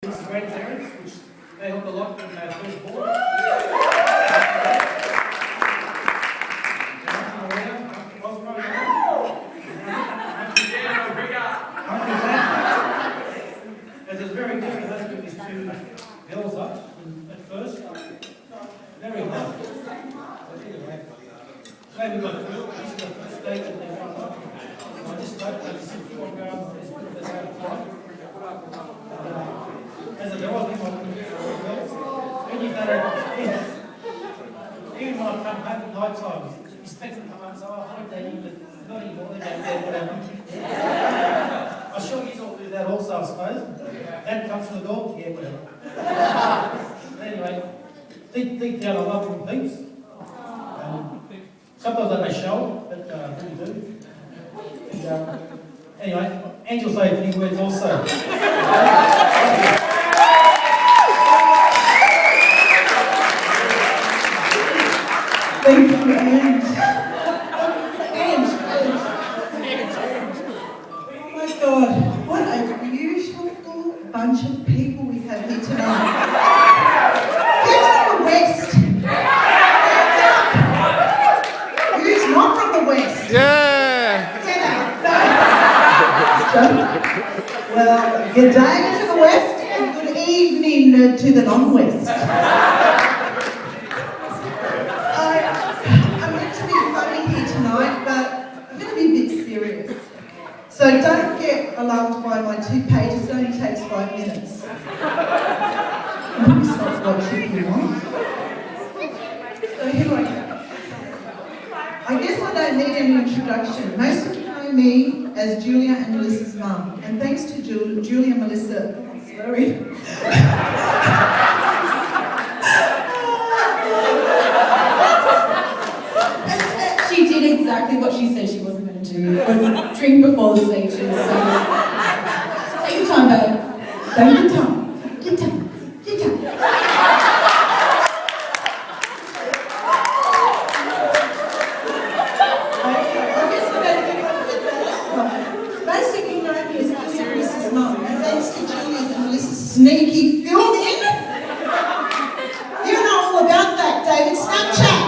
grandparents, which they helped a lot when they first born. As it's very difficult to get these two girls up at first. Very hard. Today we've got Will, this is the first stage that they've come up. I just hope that this is what goes as good as they try. As a girl, I think I'm when you've done it, even when I come home at night time, he's texting come up and say, oh, hi Daddy, but not anymore, they're down there, whatever. I'm sure you all do that also, I suppose. Dad comes to the door, yeah, whatever. Anyway, deep down I love them heaps. Sometimes they may show it, but really do. And, anyway, Angel say a few words also. Thank you, Ange. Oh my God, what a beautiful bunch of people we have here tonight. Who's from the West? Hands up. Who's not from the West? Yeah! Get out. Well, good day to the West and good evening to the non-West. So don't get alarmed by my 2 pages, it only takes 5 minutes. Please stop watching if you want. So here I go. I guess I don't need any introduction. Most of you know me as Julia and Melissa's mum. And thanks to Julia and Melissa, sorry. She did exactly what she said she wasn't going to do. Was drink before the speeches. So take your time, babe. Take your time. Your time. Your time. Basically, know me as Julia and Melissa's mum. And thanks to Julia and Melissa's sneaky filming, you know all about that, David. Snapchat.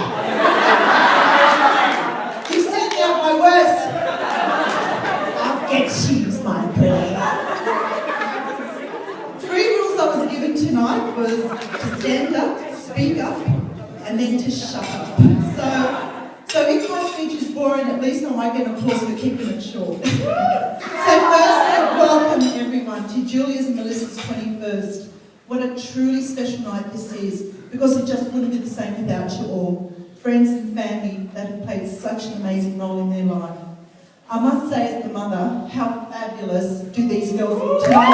She's my boy. 3 rules I was given tonight was to stand up, speak up, and then to shut up. So if my speech is boring, at least I might get applause for keeping it short. So firstly, welcome everyone to Julia's and Melissa's 21st. What a truly special night this is, because it just wouldn't be the same without you all. Friends and family that have played such an amazing role in their life. I must say as the mother, how fabulous do these girls look tonight.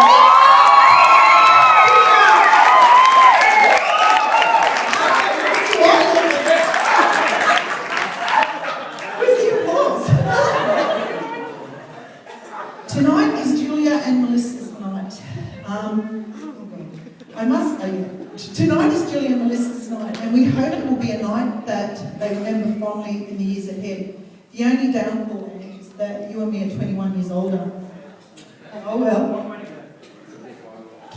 Where's the applause? Tonight is Julia and Melissa's night. I must say, tonight is Julia and Melissa's night, and we hope it will be a night that they remember fondly in the years ahead. The only downfall that you and me are 21 years older. Oh well.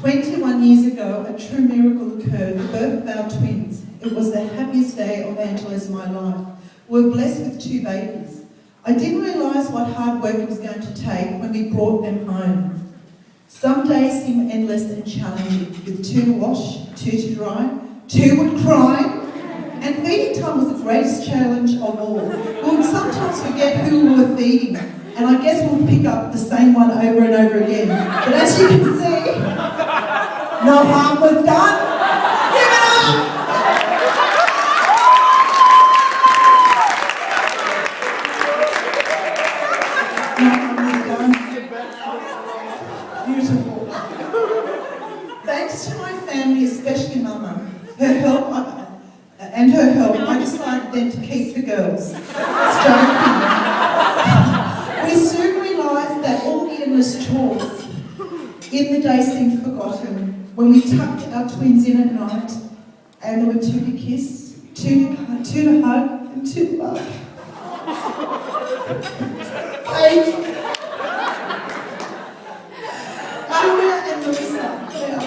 21 years ago, a true miracle occurred, the birth of our twins. It was the happiest day of Angela's and my life. We were blessed with 2 babies. I didn't realise what hard work it was going to take when we brought them home. Some days seemed endless and challenging, with 2 to wash, 2 to dry, 2 would cry. And feeding time was the greatest challenge of all. We would sometimes forget who we were feeding, and I guess we'll pick up the same one over and over again. But as you can see, no harm was done. Give it up! No harm was done. Beautiful. Thanks to my family, especially Mama, her help. I decided then to keep the girls. We soon realised that all the endless chores in the day seemed forgotten when we tucked our twins in at night and there were 2 to kiss, 2 to hug, and 2 to love. Julia and Melissa, they are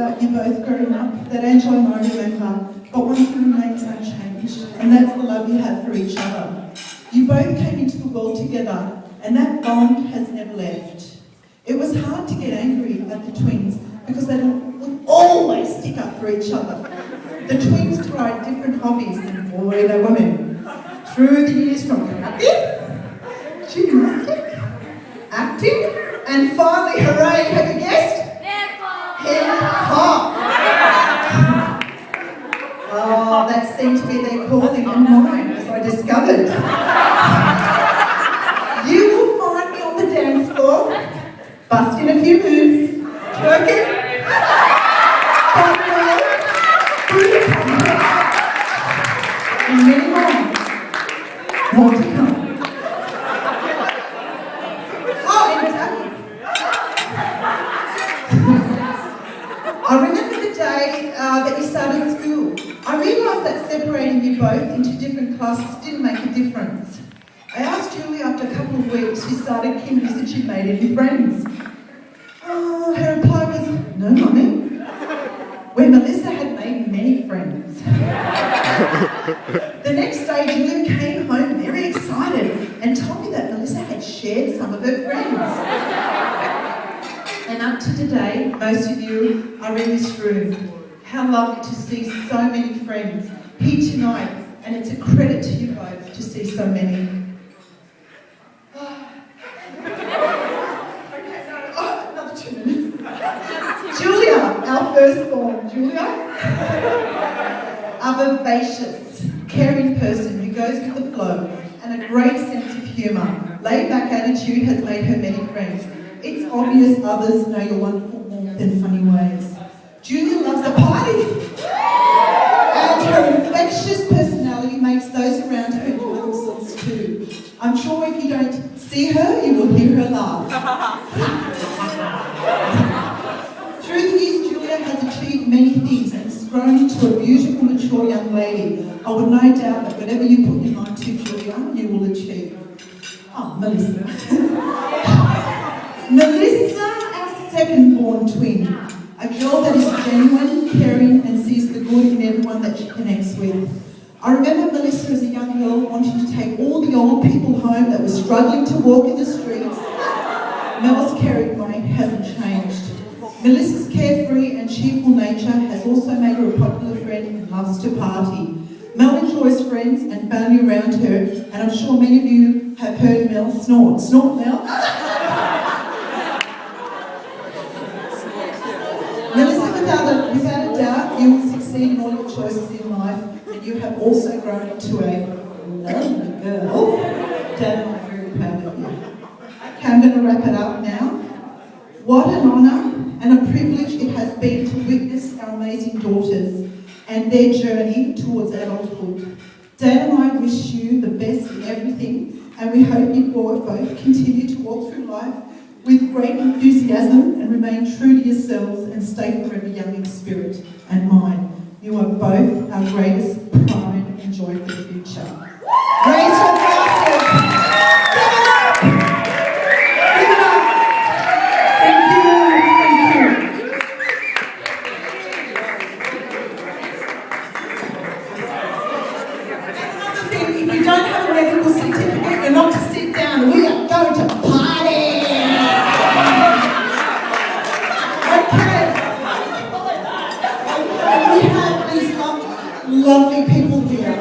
about you both growing up that Angela and I remember, but one thing remains unchanged, and that's the love you have for each other. You both came into the world together, and that bond has never left. It was hard to get angry at the twins because they would always stick up for each other. The twins tried different hobbies, and boy, they were men. Through the years from karate, gymnastics, acting, and finally, hooray, have you guessed? Hip-hop! Oh, that seemed to be their calling and mine, as I discovered. You will find me on the dance floor, busting a few moves, twerking, bubbling, and many more. More to come. Oh, and exactly. I remember the day that you started school. I realised that separating you both into different classes didn't make a difference. I asked Julie after a couple of weeks she started kindies if she'd made any friends. Oh, her reply was, no, mummy. Where Melissa had made many friends. The next day, Julia came home very excited and told me that Melissa had shared some of her friends. And up to today, most of you are in this room. How lovely to see so many friends here tonight, and it's a credit to you both to see so many. Another 2 minutes. Julia, our firstborn, Julia, a vivacious, caring person who goes with the flow and a great sense of humour. Laid-back attitude has made her many friends. It's obvious others know your wonderful warmth and funny ways. Julia loves a party, and her infectious personality makes those around her enjoy themselves too. I'm sure if you don't see her, you will hear her laugh. Through the years, Julia has achieved many things and has grown into a beautiful, mature young lady. I would no doubt that whatever you put your mind to, Julia, you will achieve. Oh, Melissa. Melissa, our second-born twin. A girl that is genuine, caring, and sees the good in everyone that she connects with. I remember Melissa as a young girl wanting to take all the old people home that were struggling to walk in the streets. Mel's caring way hasn't changed. Melissa's carefree and cheerful nature has also made her a popular friend and loves to party. Mel enjoys friends and family around her, and I'm sure many of you have heard Mel snort. Snort, Mel? Melissa, without a doubt, you will succeed in all your choices in life, and you have also grown into a lovely girl. Dad and I are very proud of you. Okay, I'm going to wrap it up now. What an honour and a privilege it has been to witness our amazing daughters and their journey towards adulthood. Dad and I wish you the best in everything, and we hope you both continue to walk through life with great enthusiasm and remain true to yourselves and stay forever young in spirit and mind. You are both our greatest pride and joy for the future. Raise your glasses. Give it up. Give it up. Thank you. Thank you. If you don't have a medical certificate, you're not to sit down. We are going to party. Lovely people here.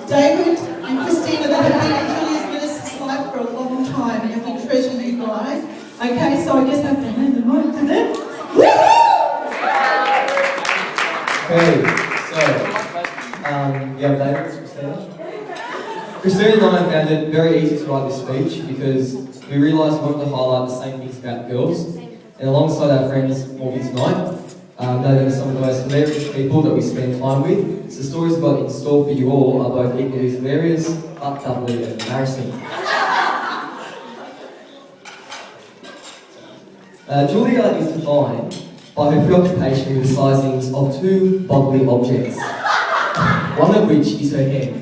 David and Christina that have been in Julia's Melissa's life for a long time, and we treasure you guys. Okay, so I just have to hand the mic to them. Woohoo! Okay, so, you have David, Christina. Christina and I found it very easy to write this speech because we realised we wanted to highlight the same things about girls, and alongside our friends walking tonight, know them as some of the most hilarious people that we spend time with. So the stories we've got in store for you all are both equally hilarious, but doubly embarrassing. Julia is defined by her preoccupation with the sizings of two bodily objects, one of which is her head.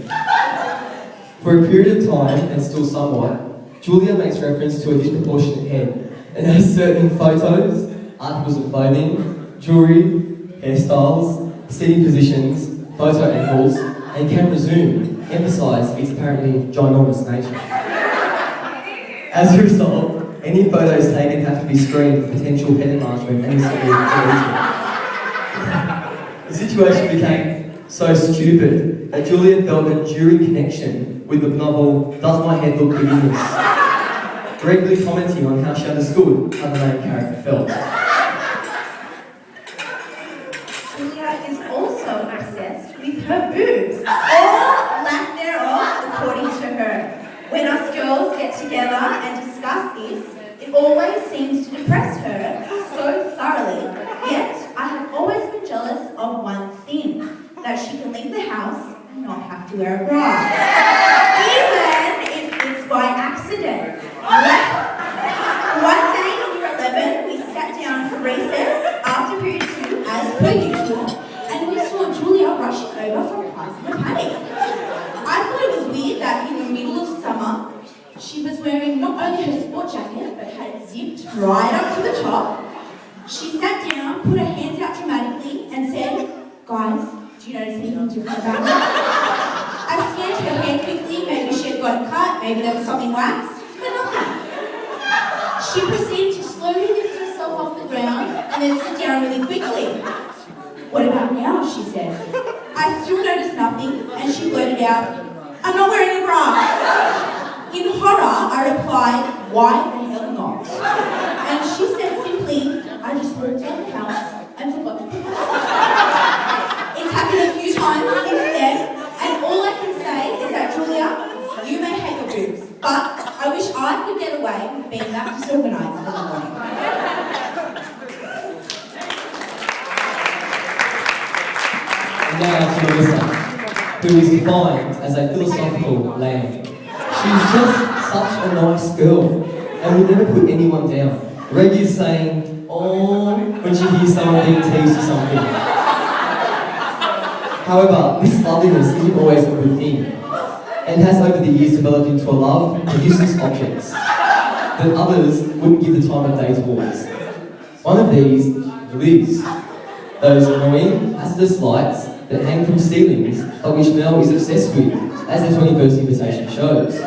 For a period of time, and still somewhat, Julia makes reference to a disproportionate head and has certain photos, articles of clothing, jewellery, hairstyles, seating positions, photo angles, and camera zoom emphasise its apparently ginormous nature. As a result, any photos taken have to be screened for potential head enlargement and severe deletion. The situation became so stupid that Julia felt an enduring connection with the novel Does My Head Look Big in This? Regularly commenting on how she understood how the main character felt. Julia is also obsessed with her boobs, or lack thereof, according to her. When us girls get together and discuss this, it always seems to depress her so thoroughly. Yet, I have always been jealous of one thing, that she can leave the house and not have to wear a bra. Even if it's by accident. One day in year 11, we sat down for recess after period 2 as per usual, and we saw Julia rushing over from class in a panic. I thought it was weird that in the middle of summer, she was wearing not only her sport jacket, but had it zipped right up to the top. She sat down, put her hands out dramatically, and said, "Guys, do you notice anything different about me?" I scanned her hair quickly, maybe she had got a cut, maybe there was something waxed, but nothing. She proceeded to slowly lift herself off the ground and then sit down really quickly. "What about now?" she said. I still noticed nothing, and she blurted out, "I'm not wearing a bra." In horror, I replied, "Why the hell not?" And she said simply, "I just walked out the house and forgot to put my bra." It's happened a few times since then, and all I can say is that, Julia, you may hate your boobs, but I wish I could get away with being that disorganised in the morning. And now to Melissa, who is defined as a philosophical lamb. She's just such a nice girl and would never put anyone down. Reggie is saying, "Oh," when she hears someone being teased or something. However, this loveliness isn't always a good thing, and has over the years developed into a love for useless objects that others wouldn't give the time of day towards. One of these is those annoying, hazardous lights that hang from ceilings, but which Mel is obsessed with, as the 21st invitation shows.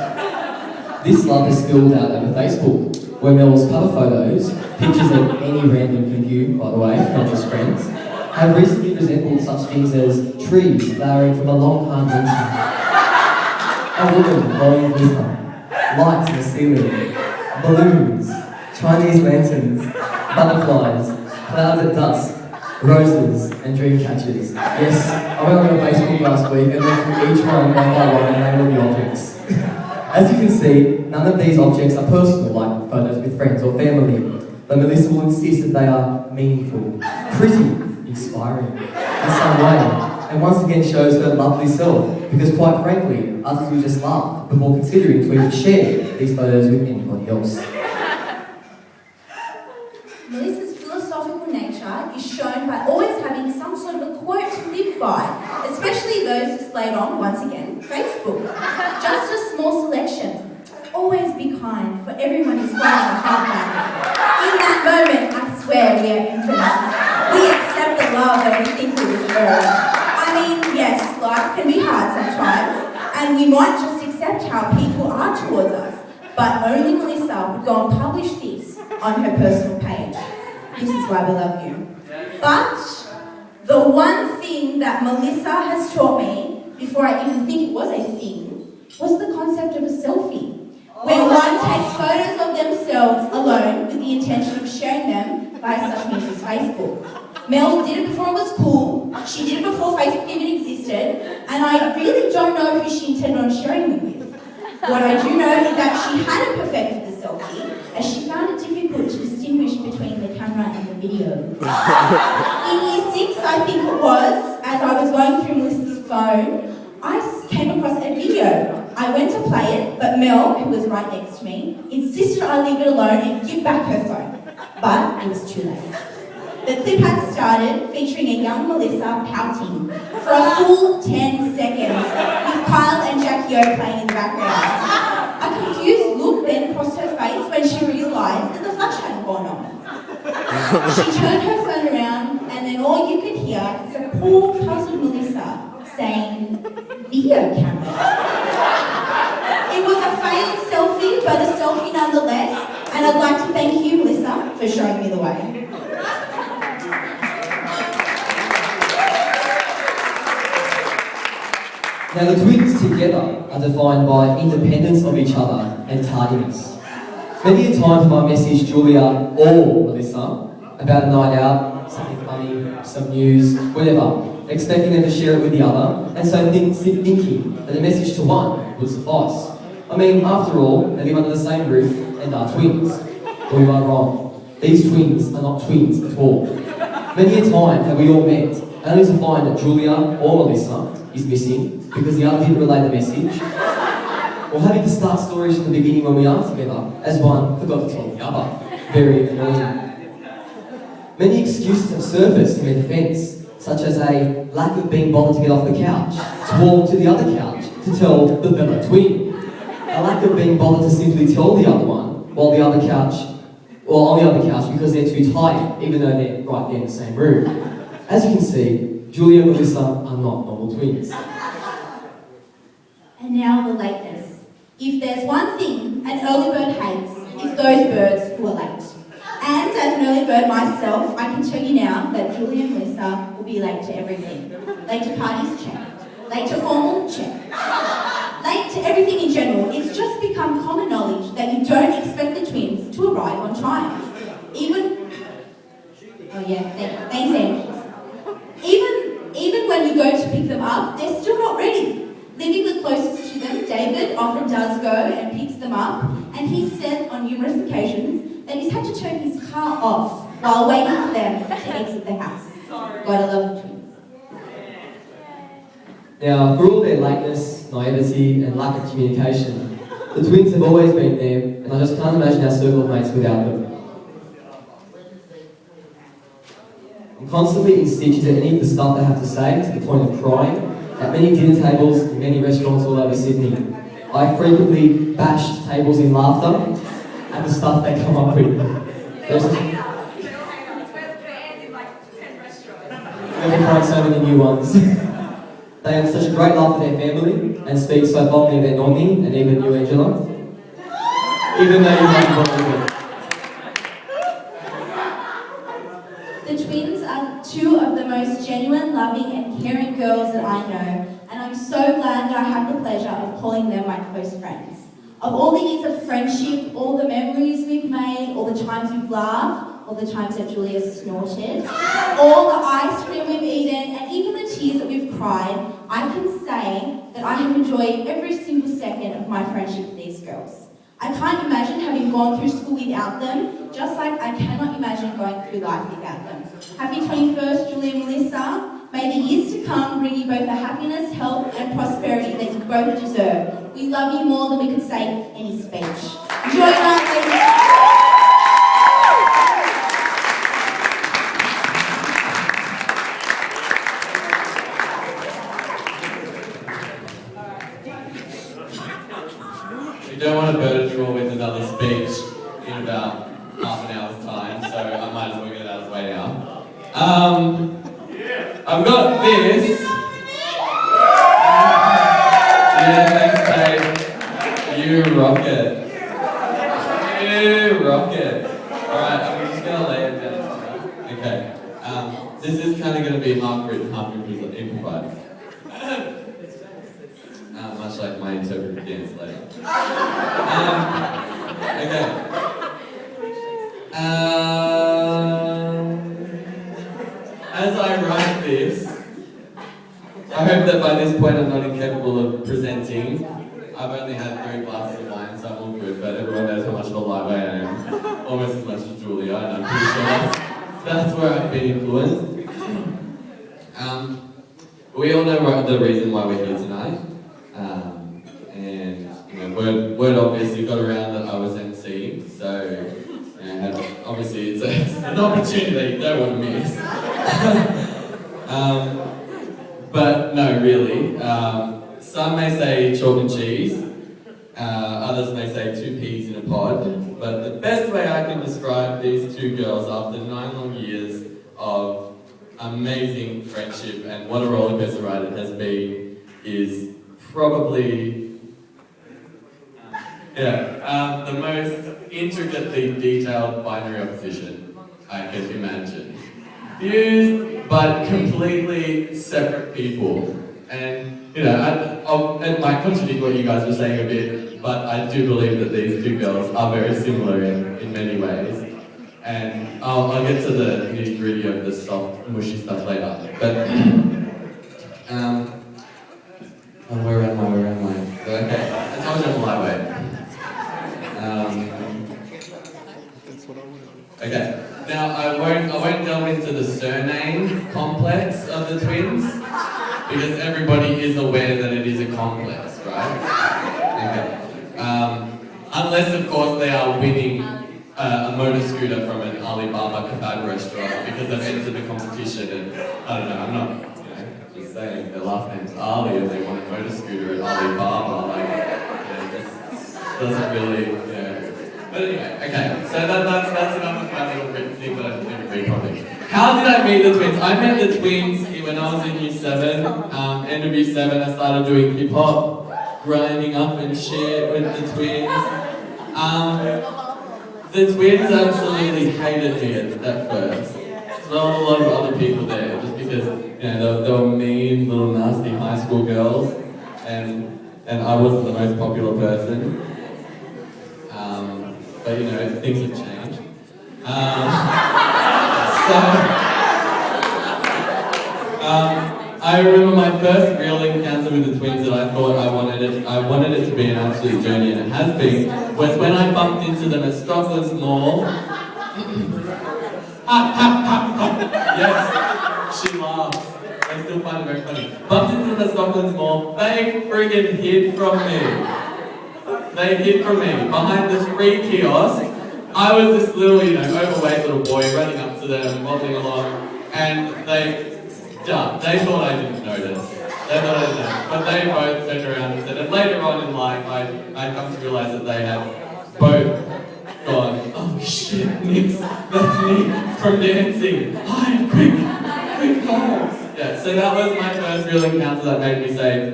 This love is spilled out over Facebook, where Mel's cover photos, pictures that any random can view, by the way, not just friends, have recently resembled such things as trees flowering from a long, hard winter, a woman blowing glitter, lights in the ceiling, balloons, Chinese lanterns, butterflies, clouds at dusk, roses, and dream catchers. Yes, I went on Facebook last week and went through each one by one and labelled the objects. As you can see, none of these objects are personal, like photos with friends or family, but Melissa will insist that they are meaningful, pretty, inspiring in some way, and once again shows her lovely self, because quite frankly, others will just laugh before considering to even share these photos with anybody else. Melissa's philosophical nature is shown by always having some sort of a quote to live by, especially those displayed on, once again, Facebook. Just a small selection. Always be kind, for everyone is fighting a hard battle. In that moment, I swear we are infamous. We accept the love that we think we deserve. I mean, yes, life can be hard sometimes, and we might just accept how people are towards us, but only Melissa would go and publish this on her personal page. This is why we love you. But the one thing that Melissa has taught me, before I even think it was a thing, was the concept of a selfie, where one takes photos of themselves alone with the intention of sharing them via such means as Facebook. Mel did it before it was cool, she did it before Facebook even existed, and I really don't know who she intended on sharing them with. What I do know is that she hadn't perfected the selfie, as she found it difficult to distinguish between the camera and the video. In year 6, I think it was, as I was going through Melissa's phone, I came across a video. I went to play it, but Mel, who was right next to me, insisted I leave it alone and give back her phone. But it was too late. The clip had started featuring a young Melissa pouting for a full 10 seconds, with Kyle and Jackie O playing in the background. A confused look then crossed her face when she realised that the flash hadn't gone off. She turned her phone around poor puzzled Melissa saying, video camera. It was a failed selfie, but a selfie nonetheless, and I'd like to thank you, Melissa, for showing me the way. Now, the twins together are defined by independence of each other and tardiness. Many a time have I messaged Julia or Melissa about a night out, something funny, some news, whatever, expecting them to share it with the other, and so thinking that a message to one would suffice. I mean, after all, they live under the same roof and are twins. But we are wrong. These twins are not twins at all. Many a time have we all met, only to find that Julia or Melissa is missing because the other didn't relay the message, or having to start stories from the beginning when we are together, as one forgot to tell the other. Very annoying. Many excuses have surfaced in their defence, such as a lack of being bothered to get off the couch, to walk to the other couch, to tell the fellow twin, a lack of being bothered to simply tell the other one, while the other couch, or on the other couch because they're too tired, even though they're right there in the same room. As you can see, Julia and Melissa are not normal twins. And now the lateness. If there's one thing an early bird hates, it's those birds who are late. And as an early bird myself, I can tell you now that Julia and Melissa will be late to everything. Late to parties, check. Late to formal, check. Late to everything in general. It's just become common knowledge that you don't expect the twins to arrive on time. Thanks, Ange. Even when you go to pick them up, they're still not ready. Living the closest to them, David often does go and picks them up, and he's said on numerous occasions that he's had to turn his car off while waiting for them to exit the house. Gotta love the twins. Now, for all their lateness, naivety, and lack of communication, the twins have always been there, and I just can't imagine our circle of mates without them. I'm constantly in stitches at any of the stuff they have to say, to the point of crying, at many dinner tables in many restaurants all over Sydney. I frequently bashed tables in laughter at the stuff they come up with. Never find so many new ones. They have such a great love for their family and speak so fondly of their nonni and even you, Angela. Even though you might believe it. The twins are two of the most genuine, loving and caring girls that I know, and I'm so glad that I have the pleasure of calling them my close friends. Of all the years of friendship, all the memories we've made, all the times we've laughed, all the times that Julia snorted, all the ice cream we've eaten, and even the tears that we've cried, I can say that I have enjoyed every single second of my friendship with these girls. I can't imagine having gone through school without them, just like I cannot imagine going through life without them. Happy 21st, Julia and Melissa. May the years to come bring you both the happiness, health and prosperity that you both deserve. We love you more than we could say in any speech. Enjoy your night, ladies. We don't want to burden you all with another speech in about half an hour's time, so I might as well get it out of the way now. I've got this. Yeah, thanks, babe. You rock it. You rock it. Alright, I'm just going to lay it down. Okay. This is kind of going to be half written, half improvised. Much like my interpretive dance later. Okay. As I write this, I hope that by this point I'm not incapable of presenting. I've only had 3 glasses of wine, so I'm all good, but everyone knows how much of a live I am. Almost as much as Julia, and I'm pretty sure that's where I've been influenced. We all know the reason why we're here tonight. Word obviously got around that I was emceeing, so obviously it's an opportunity that you don't want to miss. But no, really. Some may say chalk and cheese, others may say 2 peas in a pod, but the best way I can describe these 2 girls after 9 long years of amazing friendship, and what a rollercoaster ride it has been is probably the most intricately detailed binary opposition I can imagine. Fused, but completely separate people. And, it might contradict what you guys were saying a bit, but I do believe that these two girls are very similar in many ways. And I'll get to the nitty-gritty of the soft, mushy stuff later. But, where am I? Okay, I told you I'm lightweight. Okay, now I won't delve into the surname complex of the twins, because everybody is aware that it is a complex, right? Okay. Unless, of course, they are winning a motor scooter from an Alibaba kebab restaurant because they've entered the competition, and I don't know, I'm not, just saying, their last name's Ali and they want a motor scooter at Alibaba, like, this doesn't really, But anyway, okay, so that's enough of my little written thing that I didn't read properly. How did I meet the twins? I met the twins when I was in year 7, end of year 7, I started doing hip hop, grinding up and shit with the twins. The twins absolutely hated me at first. As well as a lot of other people there, just because they were mean little nasty high school girls, and I wasn't the most popular person. But things have changed. I remember my first real encounter with the twins that I thought I wanted it to be an absolute journey, and it has been, was when I bumped into them at Stocklands Mall. Yes, she laughs. I still find it very funny. Bumped into them at Stocklands Mall. They friggin' hid from me. They hid from me behind this free kiosk. I was this little, overweight little boy running up to them, wobbling along, and they thought I didn't notice. They thought I didn't notice. But they both turned around and said, and later on in life, I come to realise that they had both gone, oh shit, Nick, that's Nick from dancing. Hi, quick home. Yeah, so that was my first real encounter that made me say,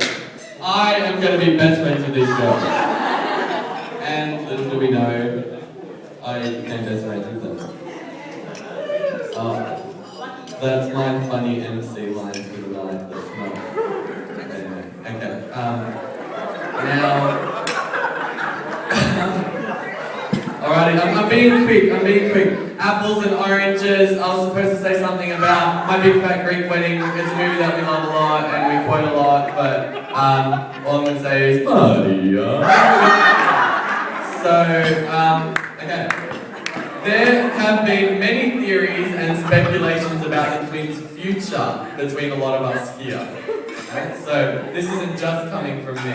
I am going to be best friends with these girls. And little do we know, I became best friends with them. That's my funny MC line for the night. That's not. Anyway, okay. Now. Alrighty, I'm being quick. Apples and oranges. I was supposed to say something about My Big Fat Greek Wedding. It's a movie that we love a lot and we quote a lot, but all I'm going to say is Maria. So, okay. There have been many theories and speculations about the twins' future between a lot of us here. Okay? So, this isn't just coming from me.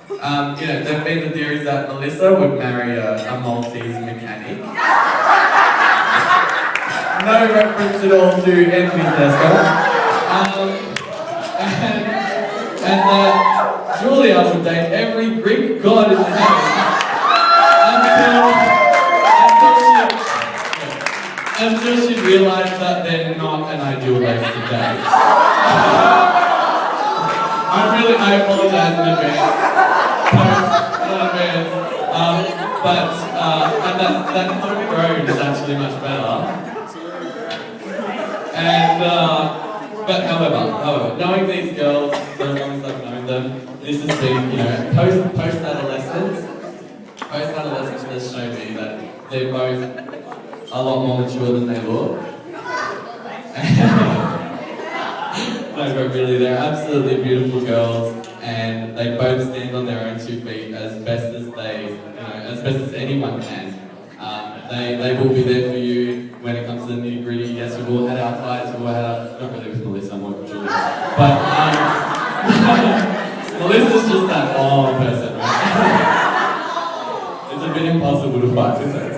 There have been the theories that Melissa would marry a Maltese mechanic. No reference at all to Anthony Tedesco. And that Julia would date every Greek god in the heavens. Until she realised that they're not an ideal place to date. I apologise in advance. That common road is actually much better. And but however, knowing these girls for as long as I've known them, this has been post-adolescence. Post-adolescence has shown me that they're both a lot more mature than they look. No, but really, they're absolutely beautiful girls, and they both stand on their own 2 feet as best as anyone can. They will be there for you when it comes to the nitty-gritty. Yes, we've all had our fights, we've all had our, not really with Melissa, more with Julia. But Melissa's just that person, right? It's a bit impossible to fight with her.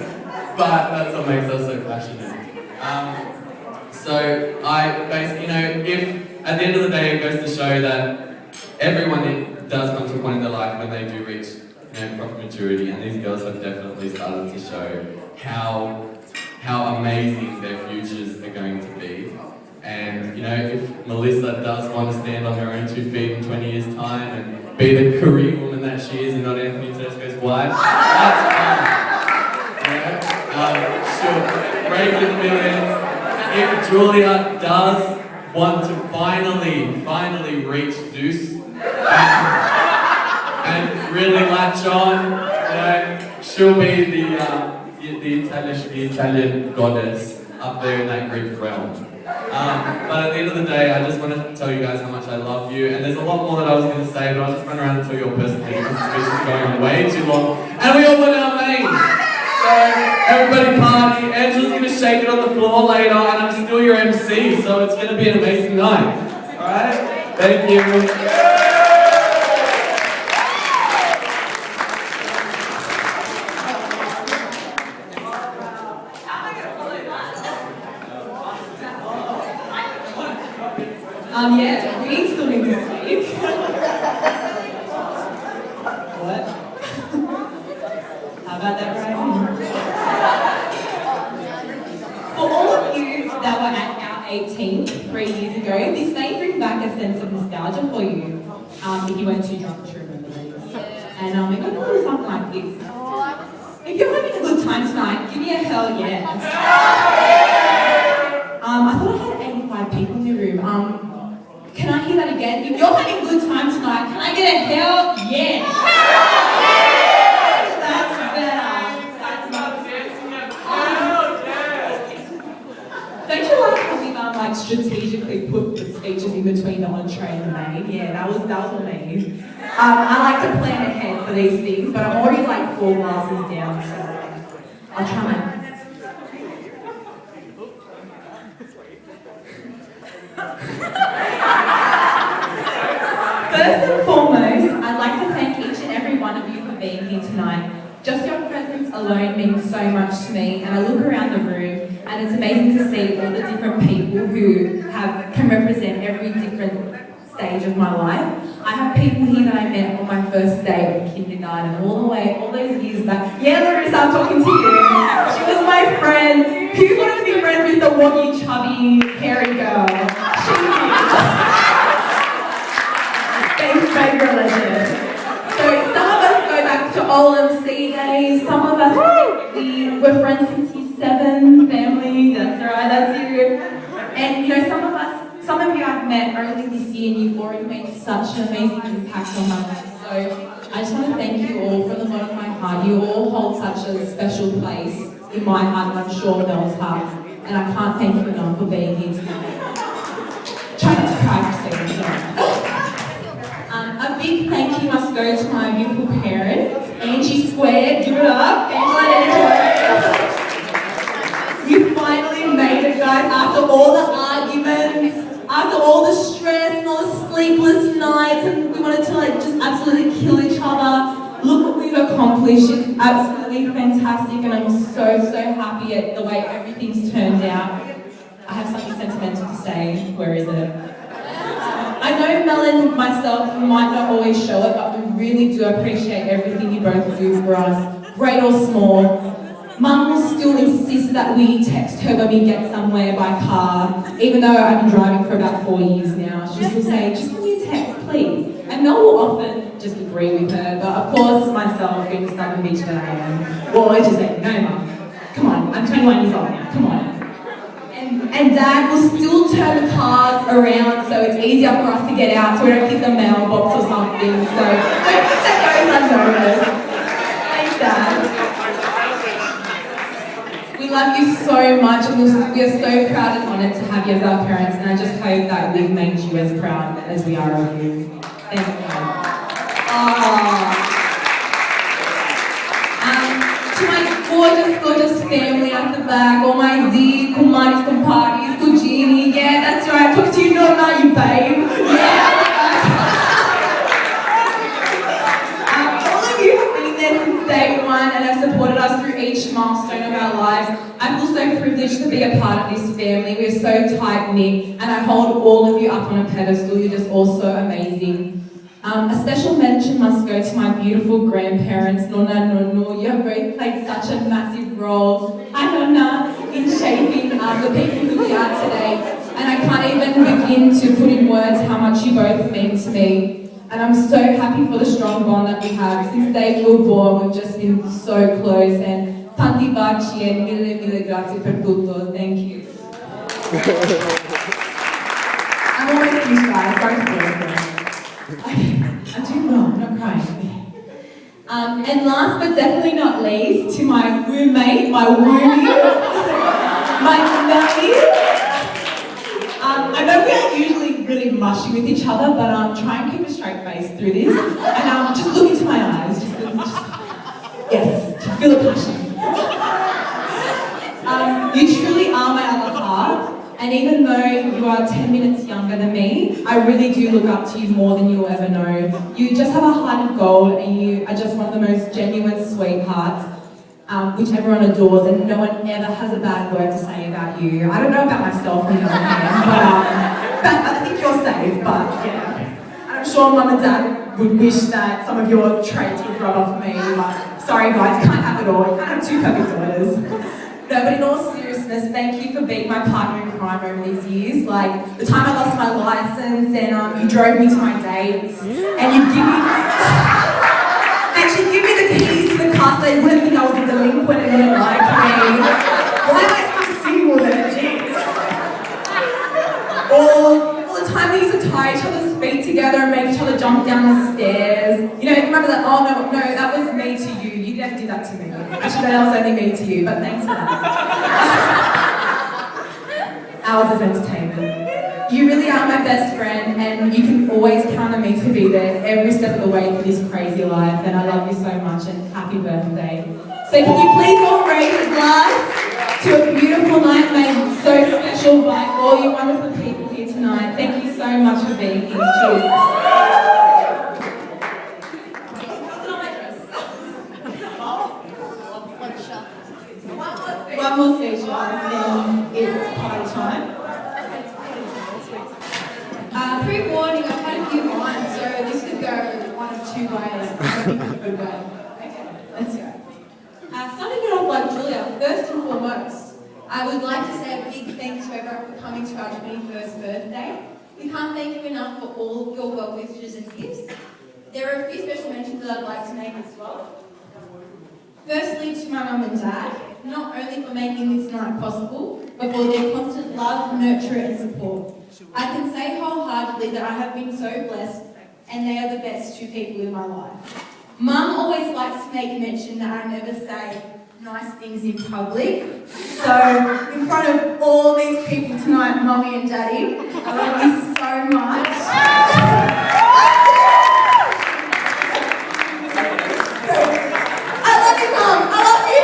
But that's what makes us so passionate. So I basically, if at the end of the day it goes to show that everyone does come to a point in their life when they do reach proper maturity, and these girls have definitely started to show how amazing their futures are going to be. And you know, if Melissa does want to stand on her own 2 feet in 20 years' time and be the career woman that she is and not Anthony Tedesco's wife, that's fine. You know? She'll break in the millions. If Julia does want to finally reach Zeus and really latch on, you know, she'll be the Italian goddess up there in that Greek realm. But at the end of the day, I just want to tell you guys how much I love you. And there's a lot more that I was going to say, but I'll just run around and tell you all personally because the speech is going on way too long. And we all want our main. So everybody party. Angela's going to shake it on the floor later, and I'm still your MC, so it's going to be an amazing night. All right? Thank you. Yeah, we still need to speak. What? How about that, Ryan? For all of you that were at our 18th 3 years ago, this may bring back a sense of nostalgia for you, if you weren't too drunk to remember these. And it went a little something like this. If you're having a good time tonight, give me a hell yeah. I thought I had 85 people in the room. Can I hear that again? If you're having a good time tonight, can I get a hell yeah? That's better. That's not Don't you like how we strategically put the speeches in between the entree and the main? Yeah, that was what I mean. I like to plan ahead for these things, but I'm already like 4 glasses down, so I'll try my First and foremost, I'd like to thank each and every one of you for being here tonight. Just your presence alone means so much to me, and I look around the room and it's amazing to see all the different people who can represent every different stage of my life. I have people here that I met on my first day of kindergarten, all those years back. Yeah, Larissa, I'm talking to you. She was my friend. Who wanted to be friends with the woggy, chubby, hairy girl? She did. Favourite legend. So some of us go back to old MC days, some of us we were friends since year 7, family, that's right, that's you. And you know, some of you I've met early this year and you've already made such an amazing impact on my life. So I just want to thank you all from the bottom of my heart. You all hold such a special place in my heart, and I'm sure Mel's heart. And I can't thank you enough for being here tonight. Try not to cry for a second, sorry. A big thank you must go to my beautiful parents. Angie Squared, give it up. Angela and Angela. You finally made it, guys, after all the arguments, after all the stress and all the sleepless nights, and we wanted to just absolutely kill each other. Look what we've accomplished. It's absolutely fantastic, and I'm so happy at the way everything's turned out. I have something sentimental to say. Where is it? I know Mel and myself might not always show it, but we really do appreciate everything you both do for us, great or small. Mum will still insist that we text her when we get somewhere by car, even though I've been driving for about 4 years now. She'll still say, just send me a text, please. And Mel will often just agree with her, but of course myself, being the stubborn bitch that I am, will always just say, no Mum, come on, I'm 21 years old now, come on. And Dad will still turn the cars around so it's easier for us to get out so we don't hit the mailbox or something. So don't think that goes unnoticed. Thanks, Dad. We love you so much and we are so proud and honoured to have you as our parents, and I just hope that we've made you as proud as we are of you. Thank you. To my gorgeous family at the back, all my Z, kumaris, kumparis, kujini, yeah, that's right, talk to you, no, not you, babe, yeah. All of you have been there since day one and have supported us through each milestone of our lives. I feel so privileged to be a part of this family. We're so tight-knit, and I hold all of you up on a pedestal. You're just all so amazing. A special mention must go to my beautiful grandparents, Nonna and Nonno. You have both played such a massive role, hi Nonna, in shaping the people who we are today. and I can't even begin to put in words how much you both mean to me. And I'm so happy for the strong bond that we have. Since the day we were born, we've just been so close. And tanti baci e mille grazie per tutto. Thank you. I'm always finished, guys. Sorry for I'm doing well. I'm not crying. And last but definitely not least, to my roommate, my roomie, my nanny. I know we aren't usually really mushy with each other, but try and keep a straight face through this. And just look into my eyes. Yes, feel the passion. You truly are my other half. And even though you are 10 minutes younger than me, I really do look up to you more than you'll ever know. You just have a heart of gold, and you are just one of the most genuine sweethearts, which everyone adores, and no one ever has a bad word to say about you. I don't know about myself on the other hand, but I think you're safe, but yeah. And I'm sure Mum and Dad would wish that some of your traits would rub off me, but sorry guys, you can't have it all. You can't have two perfect daughters. No, but in all seriousness, thank you for being my partner in crime over these years. Like, the time I lost my license and you drove me to my dates, and you'd give me the keys to the car so they wouldn't think I was a delinquent and wouldn't like me. Why am I still single then? Jeez. Or the time we used to tie each other's feet together and make each other jump down the stairs. You know, remember that? Oh no, that was me to you. You never did that to me. Actually, that was only me to you, but thanks for that. Hours of entertainment. You really are my best friend, and you can always count on me to be there every step of the way for this crazy life, and I love you so much, and happy birthday. So can you please all raise a glass to a beautiful night made so special by all you wonderful people here tonight. Thank you so much for being here. Cheers. One more speech, guys, then it's party time. Pre-warning, I've had a few lines, so this could go one of two ways. Good way. Okay, let's go. Starting it off like Julia, first and foremost, I would like to say a big thank you to everyone for coming to our 21st birthday. We can't thank you enough for all your well wishes and gifts. There are a few special mentions that I'd like to make as well. Firstly, to my mum and dad, not only for making this night possible, but for their constant love, nurture and support. I can say wholeheartedly that I have been so blessed, and they are the best two people in my life. Mum always likes to make mention that I never say nice things in public. So, in front of all these people tonight, Mummy and Daddy, I love you so much. I love you, Mum. I love you.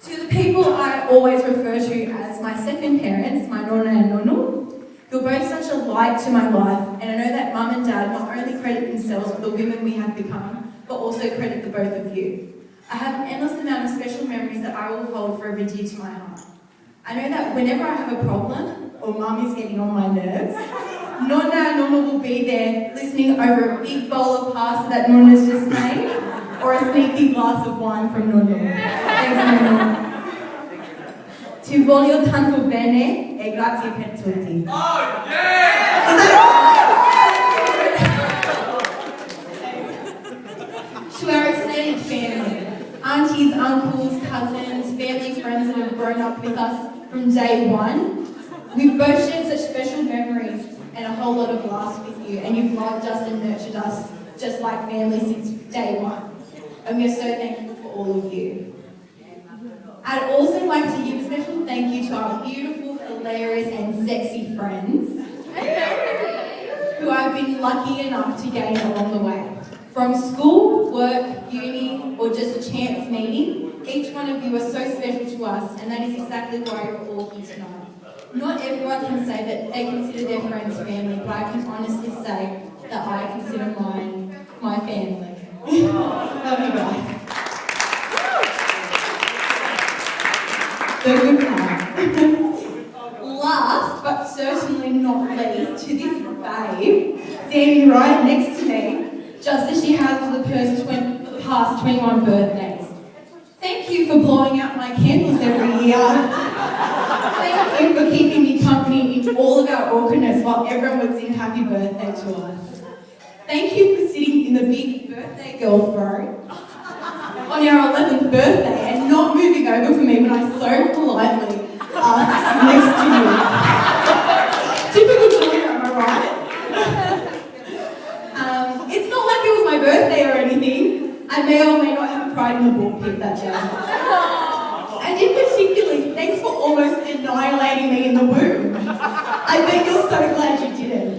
To the people I always refer to as my second parents, my Nonna and Nonu, you're both such a light to my life, and I know that Mum and Dad not only credit themselves for the women we have become, but also credit the both of you. I have an endless amount of special memories that I will hold forever dear to my heart. I know that whenever I have a problem, or Mum is getting on my nerves, Nonna and Nonna will be there listening over a big bowl of pasta that Nonna's just made, or a sneaky glass of wine from Nonna. Thanks, Nonna. Ti voglio tanto bene e grazie per tutti. Oh, yeah! To our extended family, aunties, uncles, cousins, family friends that have grown up with us from day one, we've both shared such special memories and a whole lot of laughs with you, and you've loved us and nurtured us just like family since day one. And we are so thankful for all of you. I'd also like to give a special thank you to our beautiful, hilarious and sexy friends who I've been lucky enough to gain along the way. From school, work, uni, or just a chance meeting, each one of you are so special to us, and that is exactly why you're all here tonight. Not everyone can say that they consider their friends family, but I can honestly say that I consider mine my family. Love you guys. So good night. Last, but certainly not least, to this babe, standing right next to me, just as she has for the past 21 birthdays. you for blowing out my candles every year. Thank you for keeping me company in all of our awkwardness while everyone would sing happy birthday to us. Thank you for sitting in the big birthday girl throne on our 11th birthday and not moving over for me when I so politely asked next to you. Typical Julia, am I right? It's not like it was my birthday or anything. I may or may not have cried in the ball pit that day. And in particular, thanks for almost annihilating me in the womb. I bet you're so glad you didn't.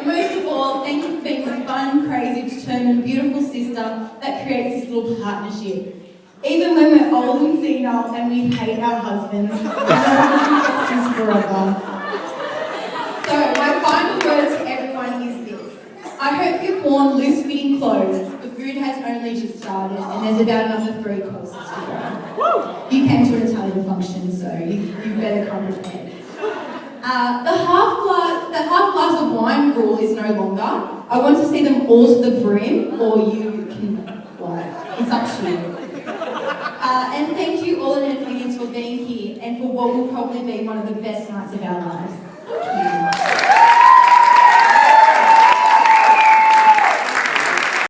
Most of all, thank you for being the fun, crazy, determined, beautiful sister that creates this little partnership. Even when we're old and senile and we hate our husbands, we know this forever. So, my final word to everyone is this. I hope you've worn loose-fitting clothes. The food has only just started and there's about another 3 courses to go. You came to an Italian function, so you better come prepared. The half glass of wine rule is no longer. I want to see them all to the brim, or you can, like, it's up to you. And thank you all in advance for being here and for what will probably be one of the best nights of our lives. Thank you.